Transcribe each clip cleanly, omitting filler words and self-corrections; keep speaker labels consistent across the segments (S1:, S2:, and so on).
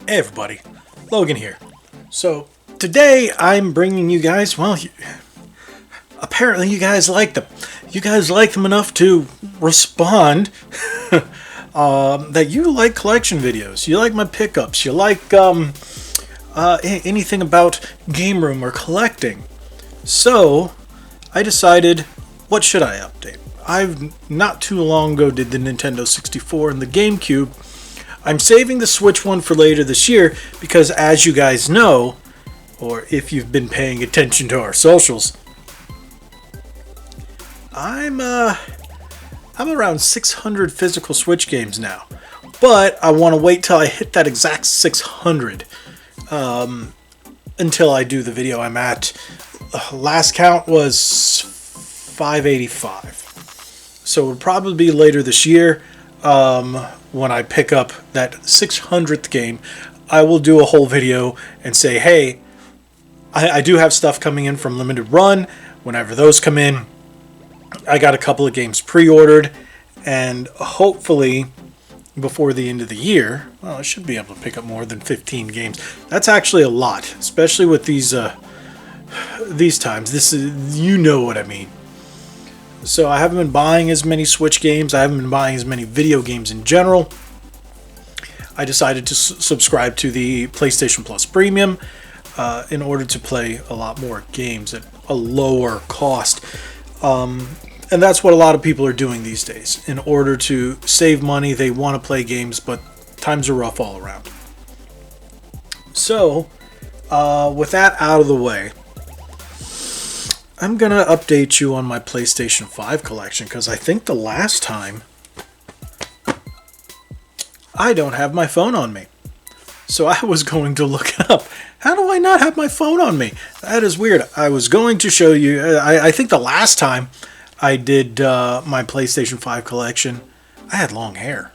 S1: Hey everybody, Logan here. So today I'm bringing you guys, well, apparently you guys like them. You guys like them enough to respond that you like collection videos. You like my pickups. You like anything about game room or collecting. So I decided, what should I update? I've not too long ago did the Nintendo 64 and the GameCube. I'm saving the Switch one for later this year because, as you guys know, or if you've been paying attention to our socials, I'm around 600 physical Switch games now. But I want to wait till I hit that exact 600 until I do the video I'm at. Last count was 585. So it would probably be later this year. When I pick up that 600th game, I will do a whole video and say, hey, I do have stuff coming in from Limited Run. Whenever those come in, I got a couple of games pre-ordered, and hopefully before the end of the year, well, I should be able to pick up more than 15 games. That's actually a lot, especially with these times. This is, you know what I mean. So I haven't been buying as many Switch games. I haven't been buying as many video games in general. I decided to subscribe to the PlayStation Plus Premium in order to play a lot more games at a lower cost. And that's what a lot of people are doing these days. In order to save money, they want to play games, but times are rough all around. So, with that out of the way, I'm going to update you on my PlayStation 5 collection, because I think the last time I don't have my phone on me. So I was going to look it up. How do I not have my phone on me? That is weird. I was going to show you, I think the last time I did my PlayStation 5 collection, I had long hair.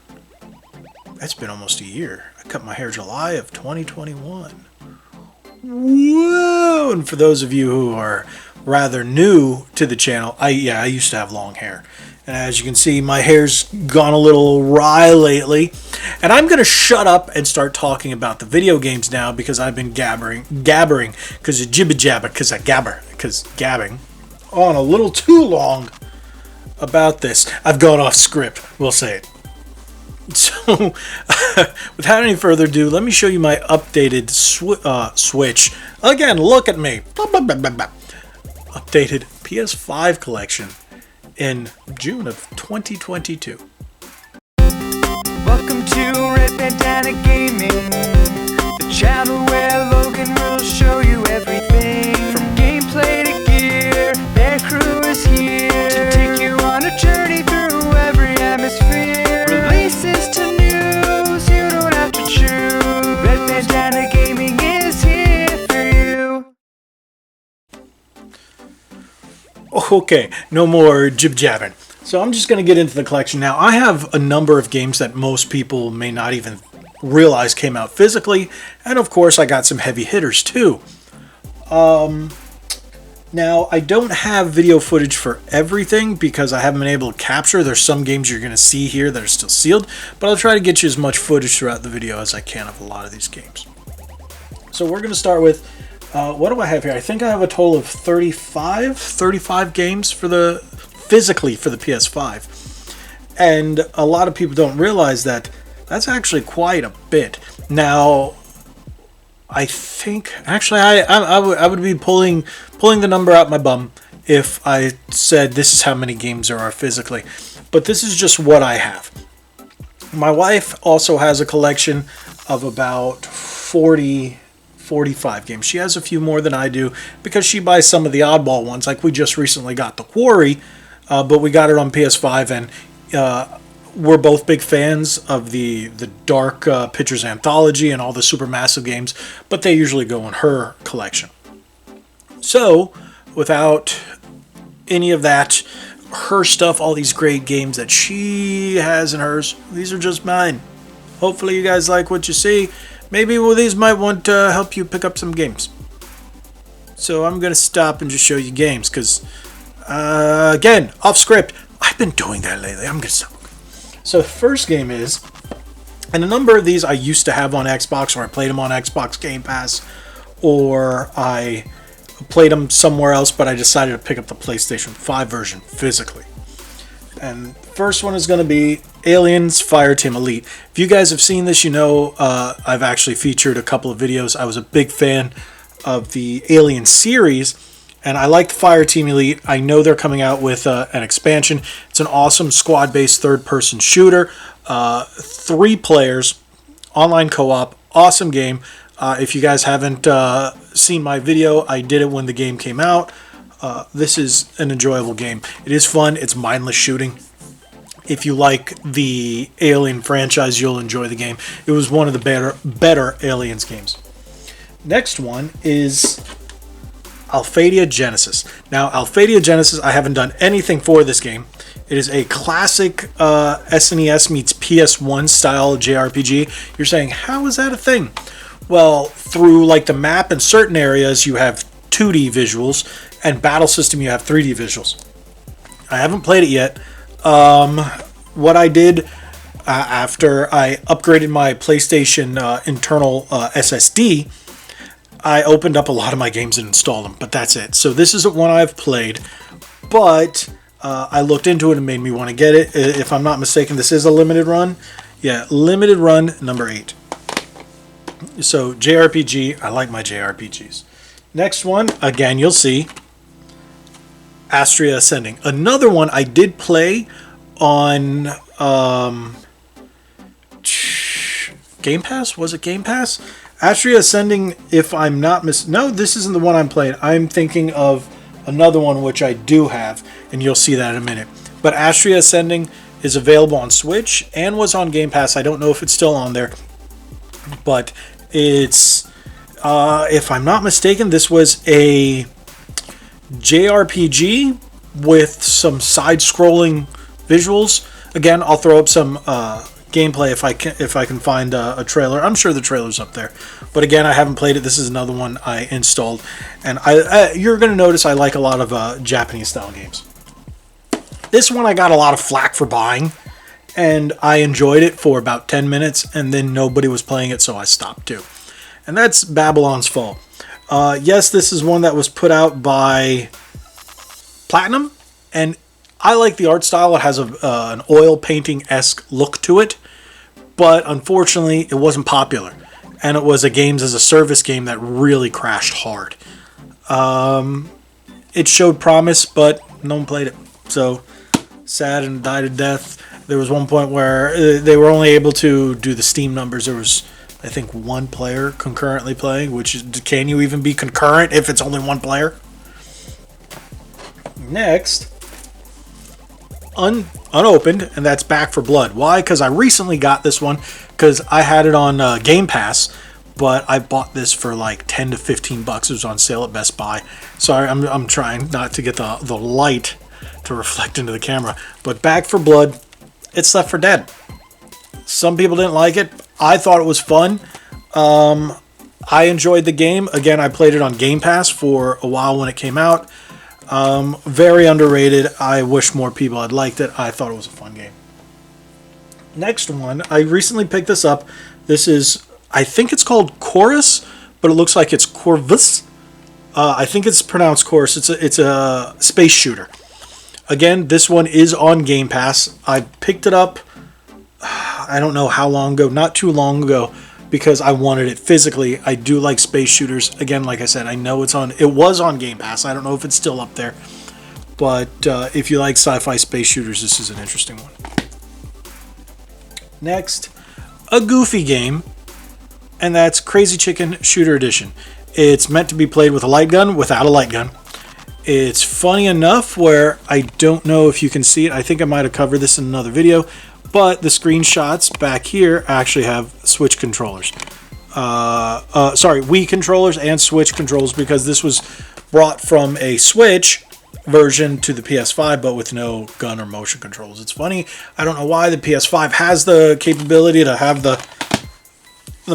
S1: That's been almost a year. I cut my hair July of 2021. Whoa! And for those of you who are rather new to the channel, I used to have long hair. And as you can see, my hair's gone a little awry lately. And I'm going to shut up and start talking about the video games now, because I've been gabbering, because of jibba jabber, because gabbing on a little too long about this. I've gone off script, we'll say it. So, without any further ado, let me show you my updated Switch. Again, look at me. Updated PS5 collection in June of 2022.
S2: Welcome to Red Bandana Gaming, the channel where Logan will show you everything from gameplay to gear. Their crew is here to take you on a journey through every atmosphere. Releases to news, you don't have to choose. Red Bandana Gaming is here for you.
S1: Okay, no more jib-jabbing. So I'm just going to get into the collection now. I have a number of games that most people may not even realize came out physically. And of course, I got some heavy hitters too. Now, I don't have video footage for everything because I haven't been able to capture. There's some games you're going to see here that are still sealed. But I'll try to get you as much footage throughout the video as I can of a lot of these games. So we're going to start with... what do I have here? I think I have a total of 35 games physically for the PS5. And a lot of people don't realize that that's actually quite a bit. Now, I think, actually, I would be pulling the number out my bum if I said this is how many games there are physically. But this is just what I have. My wife also has a collection of about 45 games. She has a few more than I do because she buys some of the oddball ones. Like we just recently got The Quarry, but we got it on PS5, and we're both big fans of the Dark Pictures Anthology and all the Supermassive games, but they usually go in her collection. So, without any of that, her stuff, all these great games that she has in hers, these are just mine. Hopefully you guys like what you see. Maybe these might want to help you pick up some games. So I'm going to stop and just show you games because, again, off script, I've been doing that lately. I'm going to stop. So the first game is And a number of these I used to have on Xbox, or I played them on Xbox Game Pass, or I played them somewhere else, but I decided to pick up the PlayStation 5 version physically. And the first one is going to be Aliens Fireteam Elite. If you guys have seen this, you know I've actually featured a couple of videos. I was a big fan of the Alien series, and I like the Fireteam Elite. I know they're coming out with an expansion. It's an awesome squad-based third-person shooter. 3 players, online co-op, awesome game. If you guys haven't seen my video, I did it when the game came out. This is an enjoyable game. It is fun. It's mindless shooting. If you like the Alien franchise, you'll enjoy the game. It was one of the better Aliens games. Next one is Alphadia Genesis. Now, Alphadia Genesis, I haven't done anything for this game. It is a classic SNES meets PS1 style JRPG. You're saying, how is that a thing? Well, through like the map in certain areas, you have 2D visuals, and battle system, you have 3D visuals. I haven't played it yet. What I did after I upgraded my PlayStation internal SSD, I opened up a lot of my games and installed them, but that's it. So this isn't one I've played, but I looked into it and made me want to get it. If I'm not mistaken, this is a limited run. Yeah, limited run number 8. So JRPG, I like my JRPGs. Next one, again, you'll see Astria Ascending. Another one I did play on Game Pass? Was it Game Pass? Astria Ascending, if I'm not no, this isn't the one I'm playing. I'm thinking of another one which I do have, and you'll see that in a minute. But Astria Ascending is available on Switch and was on Game Pass. I don't know if it's still on there, but it's if I'm not mistaken, this was a JRPG with some side-scrolling visuals. Again, I'll throw up some gameplay if I can find a trailer. I'm sure the trailer's up there, but again, I haven't played it. This is another one I installed, and you're going to notice I like a lot of Japanese-style games. This one I got a lot of flack for buying, and I enjoyed it for about 10 minutes, and then nobody was playing it, so I stopped too. And that's Babylon's Fall. Yes, this is one that was put out by Platinum, and I like the art style. It has an oil painting-esque look to it, but unfortunately, it wasn't popular. And it was a games as a service game that really crashed hard. It showed promise, but no one played it. So, sad and died a death. There was one point where they were only able to do the Steam numbers. There was, I think, 1 player concurrently playing, which is, can you even be concurrent if it's only 1 player? Next, unopened, and that's Back for Blood. Why? Because I recently got this one because I had it on Game Pass, but I bought this for like $10 to $15. It was on sale at Best Buy. Sorry, I'm trying not to get the light to reflect into the camera, but Back for Blood, it's Left 4 Dead. Some people didn't like it. I thought it was fun. I enjoyed the game. Again, I played it on Game Pass for a while when it came out. Very underrated. I wish more people had liked it. I thought it was a fun game. Next one, I recently picked this up. This is, I think it's called Chorus, but it looks like it's Corvus. I think it's pronounced Chorus. It's a space shooter. Again, this one is on Game Pass. I picked it up, I don't know how long ago, not too long ago, because I wanted it physically. I do like space shooters. Again, like I said, I know it was on Game Pass. I don't know if it's still up there. But if you like sci-fi space shooters, this is an interesting one. Next, a goofy game, and that's Crazy Chicken Shooter Edition. It's meant to be played with a light gun, without a light gun. It's funny enough where I don't know if you can see it. I think I might have covered this in another video. But the screenshots back here actually have Switch controllers. Wii controllers and Switch controllers, because this was brought from a Switch version to the PS5, but with no gun or motion controls. It's funny. I don't know why the PS5 has the capability to have the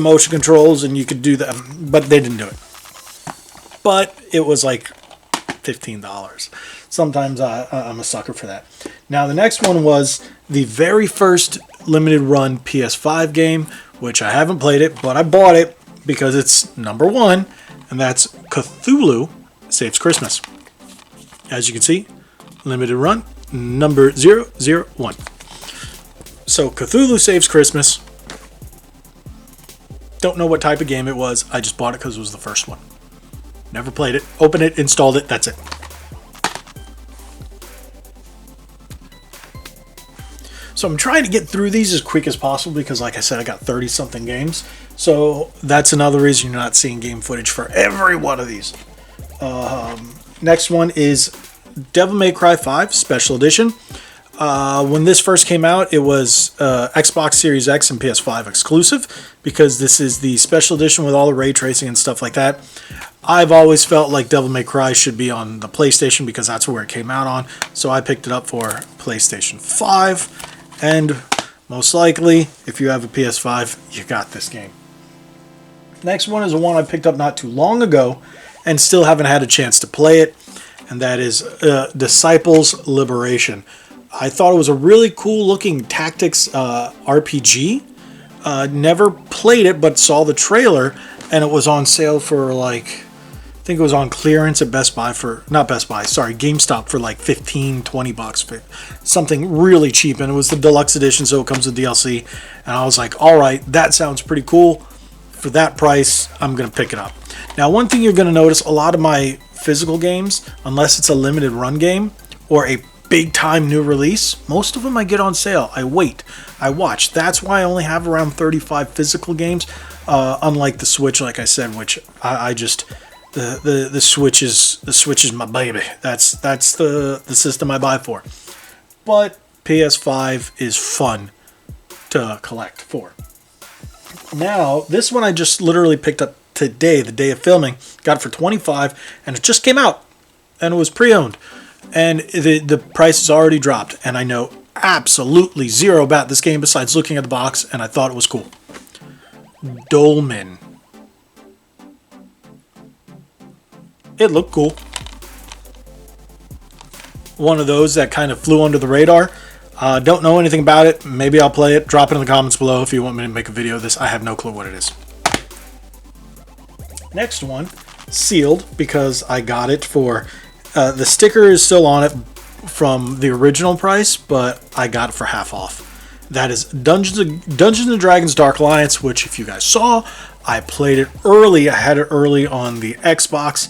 S1: motion controls, and you could do that, but they didn't do it. But it was like $15. Sometimes I'm a sucker for that. Now, the next one was the very first limited run PS5 game, which I haven't played it, but I bought it because it's number 1, and that's Cthulhu Saves Christmas. As you can see, limited run, number 001. So Cthulhu Saves Christmas. Don't know what type of game it was. I just bought it because it was the first one. Never played it. Opened it, installed it, that's it. So I'm trying to get through these as quick as possible because, like I said, I got 30-something games. So that's another reason you're not seeing game footage for every one of these. Next one is Devil May Cry 5 Special Edition. When this first came out, it was Xbox Series X and PS5 exclusive because this is the special edition with all the ray tracing and stuff like that. I've always felt like Devil May Cry should be on the PlayStation because that's where it came out on. So I picked it up for PlayStation 5. And most likely, if you have a PS5, you got this game. Next one is the one I picked up not too long ago and still haven't had a chance to play it. And that is Disciples Liberation. I thought it was a really cool looking tactics RPG. Never played it, but saw the trailer, and it was on sale for like, I think it was on clearance at Best Buy for, not Best Buy, sorry, GameStop for like 15, 20 bucks. Something really cheap, and it was the deluxe edition, so it comes with DLC. And I was like, all right, that sounds pretty cool. For that price, I'm going to pick it up. Now, one thing you're going to notice, a lot of my physical games, unless it's a limited run game or a big time new release, most of them I get on sale. I wait, I watch. That's why I only have around 35 physical games, unlike the Switch, like I said, which I just the Switch is my baby. That's the system I buy for. But PS5 is fun to collect for. Now, this one I just literally picked up today, the day of filming. Got it for $25, and it just came out, and it was pre-owned. And the price has already dropped, and I know absolutely zero about this game besides looking at the box, and I thought it was cool. Dolmen. It looked cool. One of those that kind of flew under the radar. Don't know anything about it. Maybe I'll play it. Drop it in the comments below if you want me to make a video of this. I have no clue what it is. Next one, sealed, because I got it for... the sticker is still on it from the original price, but I got it for half off. That is Dungeons & Dragons Dark Alliance, which if you guys saw, I played it early. I had it early on the Xbox,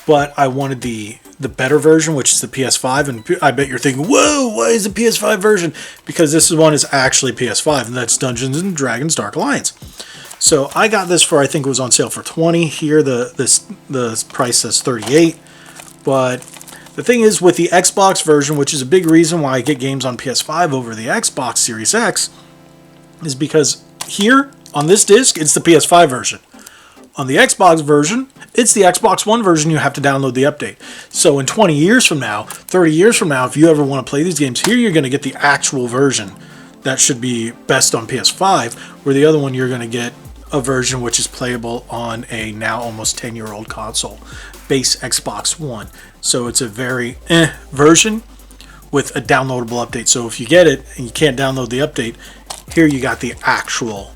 S1: but I wanted the better version, which is the PS5, and I bet you're thinking, whoa, why is the PS5 version? Because this one is actually PS5, and that's Dungeons & Dragons Dark Alliance. So I got this for, I think it was on sale for $20. Here the price says $38. But the thing is, with the Xbox version, which is a big reason why I get games on PS5 over the Xbox Series X, is because here, on this disc, it's the PS5 version. On the Xbox version, it's the Xbox One version. You have to download the update. So in 20 years from now, 30 years from now, if you ever want to play these games, here you're going to get the actual version that should be best on PS5, where the other one you're going to get a version which is playable on a now almost 10-year-old console, base Xbox One. So it's a very version with a downloadable update. So if you get it and you can't download the update, here you got the actual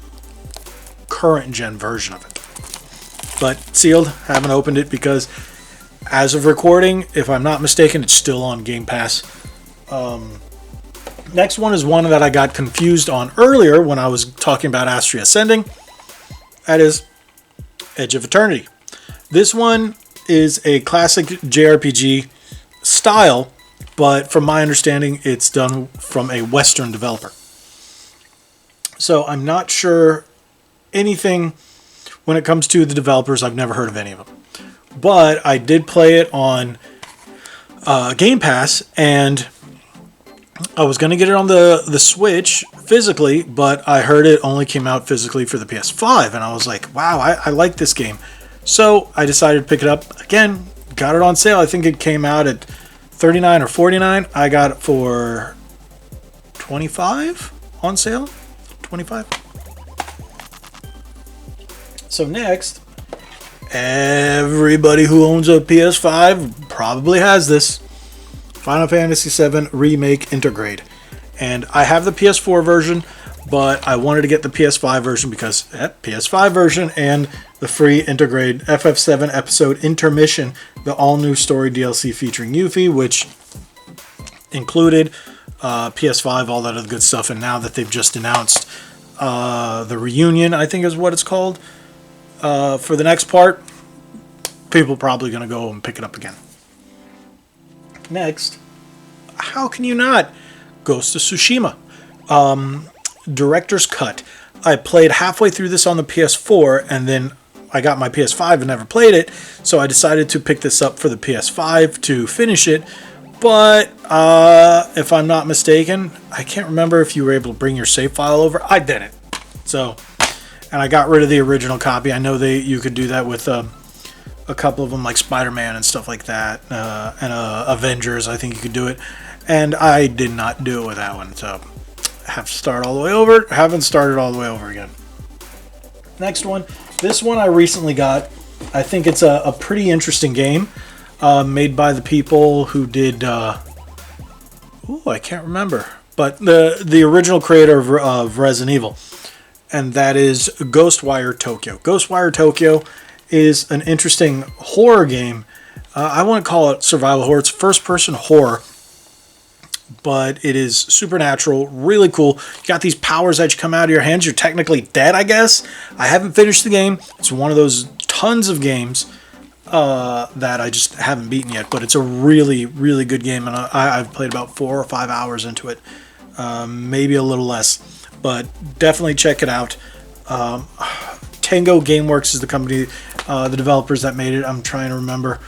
S1: current gen version of it. But sealed, haven't opened it because as of recording, if I'm not mistaken, it's still on Game Pass. Next one is one that I got confused on earlier when I was talking about Astria Ascending. That is Edge of Eternity. This one is a classic JRPG style, but from my understanding, it's done from a Western developer. So I'm not sure anything when it comes to the developers. I've never heard of any of them. But I did play it on Game Pass, and I was going to get it on the Switch physically, but I heard it only came out physically for the PS5, and I was like, wow, I like this game. So I decided to pick it up again, got it on sale. I think it came out at $39 or $49. I got it for $25 on sale. $25. So next, everybody who owns a PS5 probably has this. Final Fantasy VII Remake Intergrade. And I have the PS4 version, but I wanted to get the PS5 version because PS5 version and the free Intergrade FF7 episode Intermission, the all-new story DLC featuring Yuffie, which included PS5, all that other good stuff. And now that they've just announced the reunion, I think is what it's called, for the next part, people are probably going to go and pick it up again. Next, how can you not? Ghost of Tsushima. Director's Cut. I played halfway through this on the PS4, and then I got my PS5 and never played it, so I decided to pick this up for the PS5 to finish it. But if I'm not mistaken, I can't remember if you were able to bring your save file over. I didn't. So, and I got rid of the original copy. I know you could do that with a couple of them, like Spider-Man and stuff like that, and Avengers. I think you could do it, and I did not do it with that one. So, I have to start all the way over. Haven't started all the way over again. Next one. This one I recently got. I think it's a pretty interesting game. Made by the people who did, I can't remember, but the original creator of Resident Evil, and that is Ghostwire Tokyo. Ghostwire Tokyo is an interesting horror game. I wouldn't call it survival horror. It's first-person horror, but it is supernatural, really cool. You got these powers that come out of your hands. You're technically dead, I guess. I haven't finished the game. It's one of those tons of games that I just haven't beaten yet, but it's a really, really good game, and I've played about 4 or 5 hours into it, maybe a little less, but definitely check it out. Tango Gameworks is the company, the developers that made it. I'm trying to remember.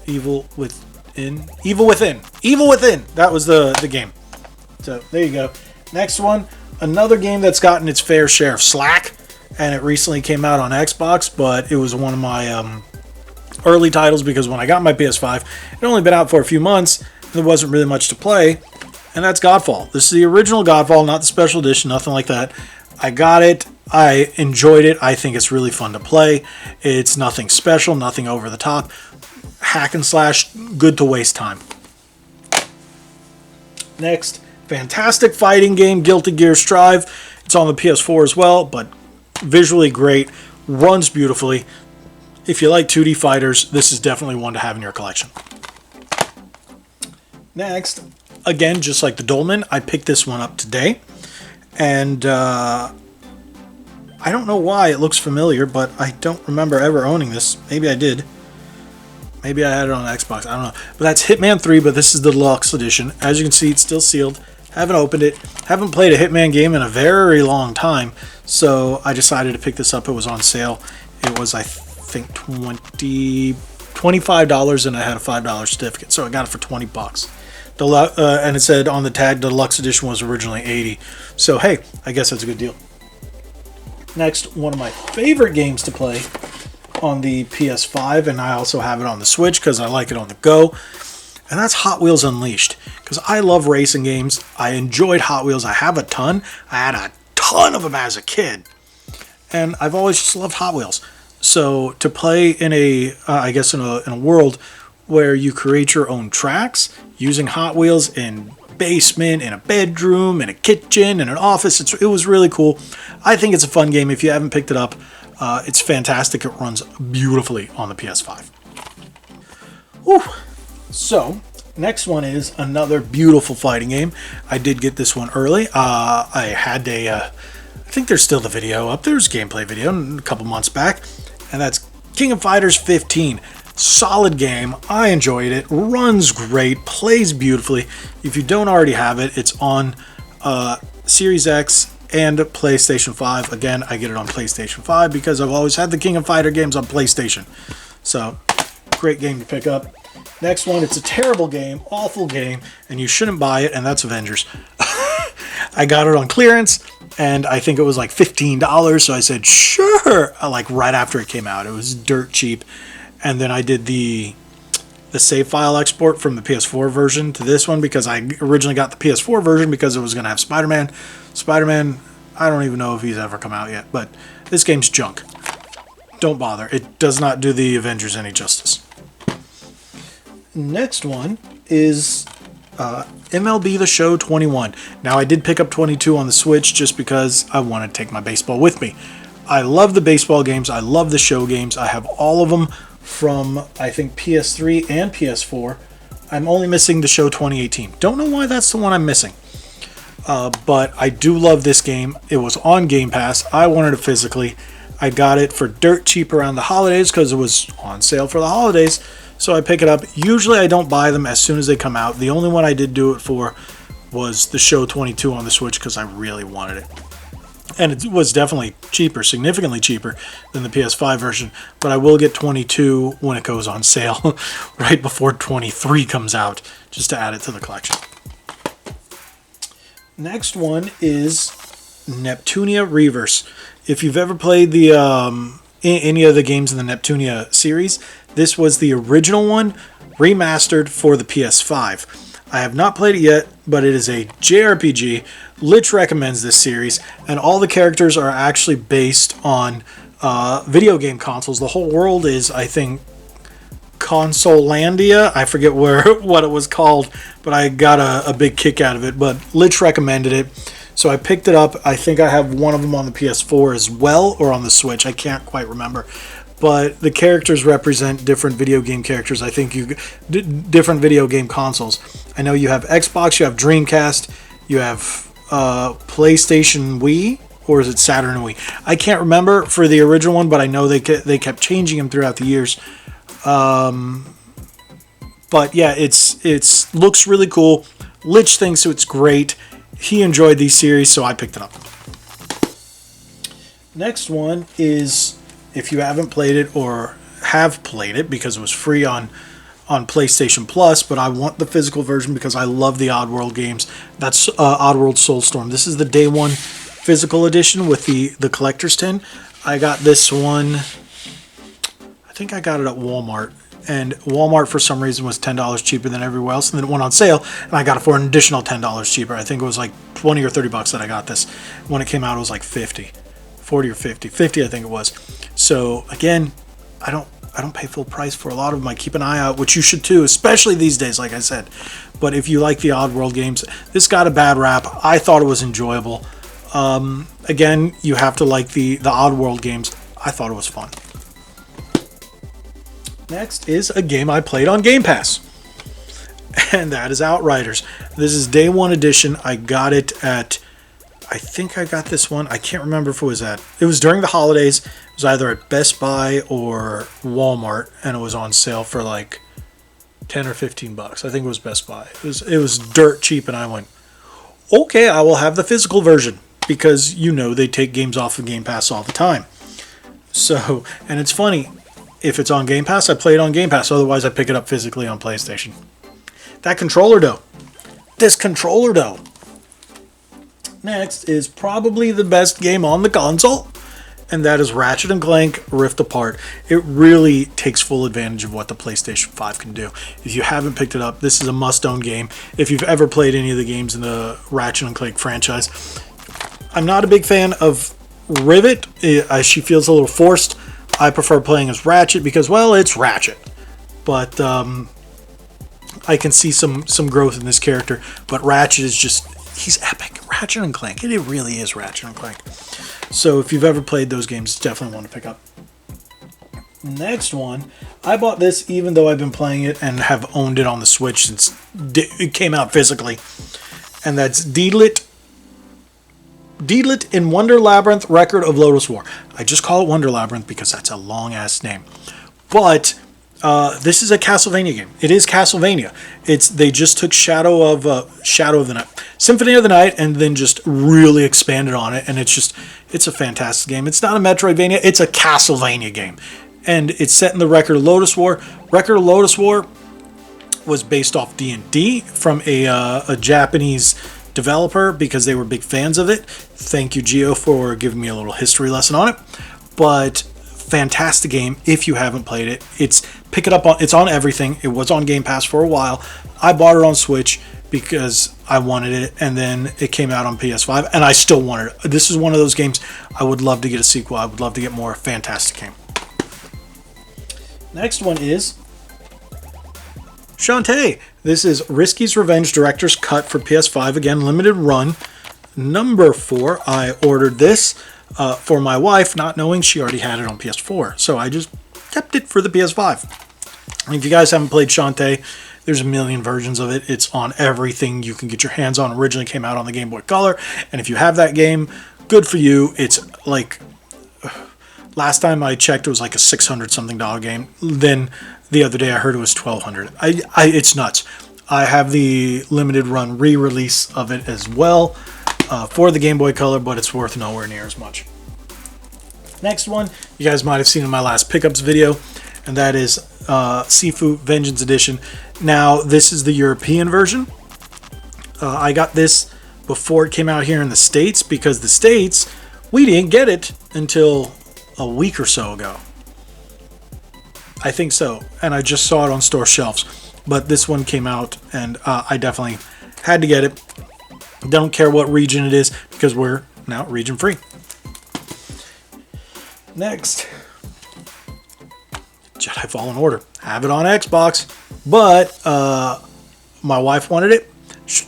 S1: Evil Within. That was the game. So there you go. Next one, another game that's gotten its fair share of slack. And it recently came out on Xbox, but it was one of my early titles because when I got my PS5, it had only been out for a few months, and there wasn't really much to play, and that's Godfall. This is the original Godfall, not the special edition, nothing like that. I got it. I enjoyed it. I think it's really fun to play. It's nothing special, nothing over the top. Hack and slash, good to waste time. Next, fantastic fighting game, Guilty Gear Strive. It's on the PS4 as well, but visually great, runs beautifully. If you like 2D fighters, this is definitely one to have in your collection. Next, again, just like the Dolmen, I picked this one up today. And I don't know why it looks familiar, but I don't remember ever owning this. Maybe I did. Maybe I had it on Xbox. I don't know. But that's Hitman 3, but this is the deluxe edition. As you can see, it's still sealed. Haven't opened it. Haven't played a Hitman game in a very long time. So I decided to pick this up. It was on sale. It was, I think, $25, and I had a $5 certificate. So I got it for $20. And it said on the tag, the deluxe edition was originally $80. So hey, I guess that's a good deal. Next, one of my favorite games to play on the PS5, and I also have it on the Switch because I like it on the go. And that's Hot Wheels Unleashed, because I love racing games. I enjoyed Hot Wheels. I have a ton. I had a ton of them as a kid, and I've always just loved Hot Wheels. So to play in a world where you create your own tracks using Hot Wheels in basement, in a bedroom, in a kitchen, in an office, it was really cool. I think it's a fun game. If you haven't picked it up, it's fantastic. It runs beautifully on the PS5. Whew. So, next one is another beautiful fighting game. I did get this one early. I think there's still the video up. There's a gameplay video a couple months back. And that's King of Fighters 15. Solid game. I enjoyed it. Runs great. Plays beautifully. If you don't already have it, it's on Series X and PlayStation 5. Again, I get it on PlayStation 5 because I've always had the King of Fighter games on PlayStation. So, great game to pick up. Next one, it's a terrible game, awful game, and you shouldn't buy it, and that's Avengers. I got it on clearance, and I think it was like $15, so I said, sure, like right after it came out. It was dirt cheap, and then I did the save file export from the PS4 version to this one because I originally got the PS4 version because it was going to have Spider-Man. Spider-Man, I don't even know if he's ever come out yet, but this game's junk. Don't bother. It does not do the Avengers any justice. Next one is MLB The Show 21. Now, I did pick up 22 on the Switch just because I want to take my baseball with me. I love the baseball games. I love the show games. I have all of them from, I think, PS3 and PS4. I'm only missing The Show 2018. Don't know why that's the one I'm missing. But I do love this game. It was on Game Pass. I wanted it physically. I got it for dirt cheap around the holidays because it was on sale for the holidays. So I pick it up. Usually I don't buy them as soon as they come out. The only one I did do it for was The Show 22 on the Switch because I really wanted it. And it was definitely cheaper, significantly cheaper than the PS5 version. But I will get 22 when it goes on sale right before 23 comes out, just to add it to the collection. Next one is Neptunia Reverse. If you've ever played the any of the games in the Neptunia series, this was the original one remastered for the PS5. I have not played it yet, but it is a JRPG. Lich recommends this series, and all the characters are actually based on video game consoles. The whole world is, I think, Consolandia. I forget what it was called, but I got a big kick out of it. But Lich recommended it, so I picked it up. I think I have one of them on the PS4 as well, or on the Switch. I can't quite remember. But the characters represent different video game characters. I think different video game consoles. I know you have Xbox, you have Dreamcast, you have PlayStation Wii, or is it Saturn Wii? I can't remember for the original one, but I know they kept changing them throughout the years. But yeah, it's looks really cool. Lich thinks it's great. He enjoyed these series, so I picked it up. Next one is, if you haven't played it or have played it because it was free on PlayStation Plus, but I want the physical version because I love the Oddworld games. That's Oddworld Soulstorm. This is the day one physical edition with the collector's tin. I got this one, I think I got it at Walmart. And Walmart, for some reason, was $10 cheaper than everywhere else. And then it went on sale, and I got it for an additional $10 cheaper. I think it was like 20 or 30 bucks that I got this. When it came out, it was like 40 or 50. 50, I think it was. So, again, I don't pay full price for a lot of them. I keep an eye out, which you should too, especially these days, like I said. But if you like the Oddworld games, this got a bad rap. I thought it was enjoyable. Again, you have to like the Oddworld games. I thought it was fun. Next is a game I played on Game Pass, and that is Outriders. This is day one edition. I got it at, I think I got this one, I can't remember if it was during the holidays. It was either at Best Buy or Walmart, and it was on sale for like 10 or 15 bucks. I think it was Best Buy. It was dirt cheap, and I went, okay, I will have the physical version, because they take games off of Game Pass all the time. So, and it's funny, if it's on Game Pass, I play it on Game Pass. Otherwise, I pick it up physically on PlayStation. That controller, though. This controller, though. Next is probably the best game on the console, and that is Ratchet & Clank Rift Apart. It really takes full advantage of what the PlayStation 5 can do. If you haven't picked it up, this is a must-own game. If you've ever played any of the games in the Ratchet & Clank franchise. I'm not a big fan of Rivet. She feels a little forced. I prefer playing as Ratchet because, well, it's Ratchet. But I can see some growth in this character. But Ratchet is just, he's epic. Ratchet & Clank. It really is Ratchet & Clank. So if you've ever played those games, definitely want to pick up. Next one, I bought this even though I've been playing it and have owned it on the Switch since it came out physically. And that's Deedlit in Wonder Labyrinth Record of Lotus War. I just call it Wonder Labyrinth because that's a long-ass name. But this is a Castlevania game. It is Castlevania. They just took Shadow of the Night, Symphony of the Night, and then just really expanded on it. And it's a fantastic game. It's not a Metroidvania. It's a Castlevania game. And it's set in the Record of Lotus War. Record of Lotus War was based off D&D from a Japanese developer because they were big fans of it. Thank you, Gio, for giving me a little history lesson on it. But fantastic game if you haven't played it. Pick it up it's on everything. It was on Game Pass for a while. I bought it on Switch because I wanted it, and then it came out on PS5, and I still wanted it. This is one of those games I would love to get a sequel. I would love to get more. Fantastic game. Next one is Shantae. This is Risky's Revenge Director's Cut for PS5. Again, limited run. Number 4. I ordered this for my wife, not knowing she already had it on PS4. So I just kept it for the PS5. And if you guys haven't played Shantae, there's a million versions of it. It's on everything you can get your hands on. Originally came out on the Game Boy Color. And if you have that game, good for you. It's like, last time I checked, it was like a $600 something game. Then the other day I heard it was $1,200. It's nuts. I have the limited run re-release of it as well for the Game Boy Color, but it's worth nowhere near as much. Next one, you guys might have seen in my last pickups video, and that is Sifu Vengeance Edition. Now, this is the European version. I got this before it came out here in the States, because the States, we didn't get it until a week or so ago. I think so, and I just saw it on store shelves. But this one came out, and I definitely had to get it. Don't care what region it is, because we're now region free. Next, Jedi Fallen Order. Have it on Xbox, but my wife wanted it.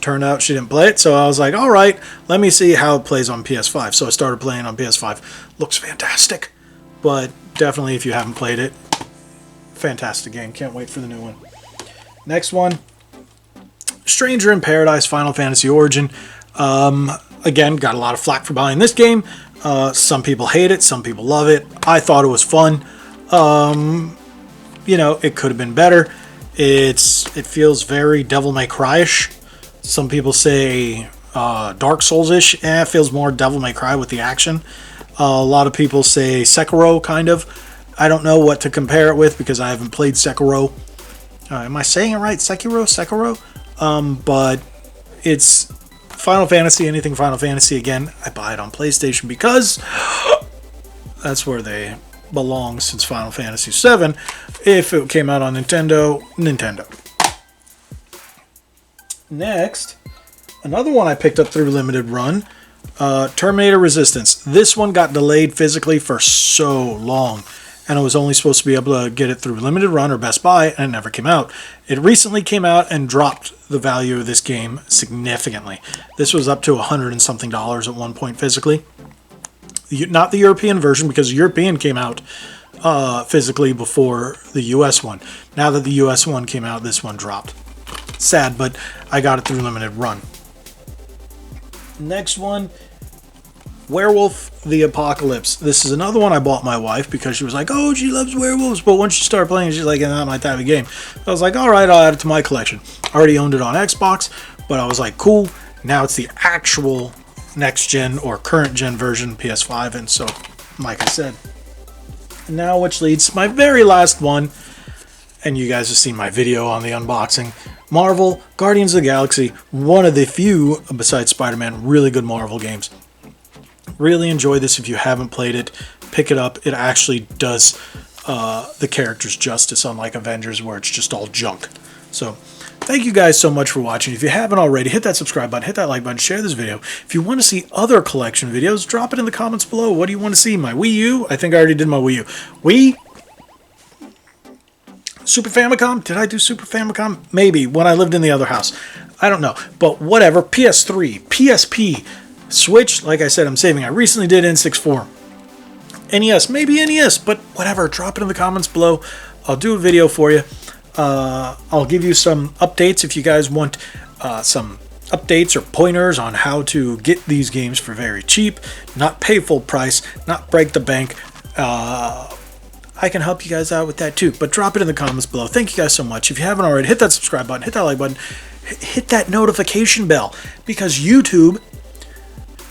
S1: Turned out she didn't play it, so I was like, all right, let me see how it plays on PS5. So I started playing on PS5. Looks fantastic, but definitely if you haven't played it, fantastic game. Can't wait for the new one. Next one, Stranger in Paradise Final Fantasy Origin. Again, got a lot of flack for buying this game. Some people hate it, some people love it. I thought it was fun. You know, it could have been better. It feels very Devil May Cry-ish. Some people say Dark Souls-ish. It feels more Devil May Cry with the action. A lot of people say Sekiro, kind of. I don't know what to compare it with because I haven't played Sekiro. Am I saying it right? Sekiro? But it's Final Fantasy, anything Final Fantasy. Again, I buy it on PlayStation because that's where they belong since Final Fantasy VII. If it came out on Nintendo. Next, another one I picked up through limited run, Terminator Resistance. This one got delayed physically for so long, and I was only supposed to be able to get it through limited run or Best Buy, and it never came out. It recently came out and dropped the value of this game significantly. This was up to $100 and something at one point physically. Not the European version, because the European came out physically before the US one. Now that the US one came out, this one dropped. Sad, but I got it through limited run. Next one, Werewolf the Apocalypse. This is another one I bought my wife because she was like, oh, she loves werewolves. But once she started playing, she's like, not my type of game. I was like, all right, I'll add it to my collection. I already owned it on Xbox, but I was like, cool. Now it's the actual next gen or current gen version, PS5. And so, like I said, now which leads to my very last one. And you guys have seen my video on the unboxing. Marvel Guardians of the Galaxy, one of the few, besides Spider-Man, really good Marvel games. Really enjoy this. If you haven't played it, pick it up. It actually does the characters justice, unlike Avengers, where it's just all junk. So thank you guys so much for watching. If you haven't already, hit that subscribe button, hit that like button, share this video. If you want to see other collection videos, drop it in the comments below. What do you want to see? My Wii U? I think I already did my Wii U. Wii? Super Famicom? Did I do Super Famicom? Maybe, when I lived in the other house. I don't know. But whatever. PS3, PSP, Switch, like I said, I'm saving. I recently did N64. NES, maybe NES, but whatever. Drop it in the comments below. I'll do a video for you. I'll give you some updates if you guys want some updates or pointers on how to get these games for very cheap, not pay full price, not break the bank. I can help you guys out with that too, but drop it in the comments below. Thank you guys so much. If you haven't already, hit that subscribe button, hit that like button, hit that notification bell, because YouTube,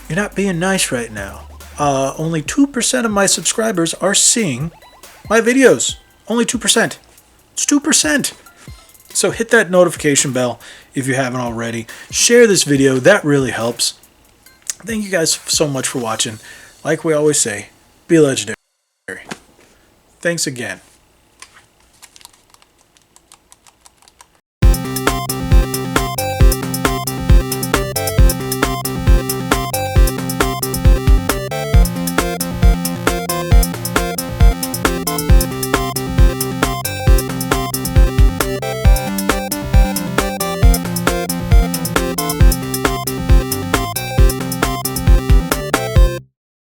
S1: you're not being nice right now. Only 2% of my subscribers are seeing my videos. Only 2%. It's 2%. So hit that notification bell if you haven't already. Share this video. That really helps. Thank you guys so much for watching. Like we always say, be legendary. Thanks again.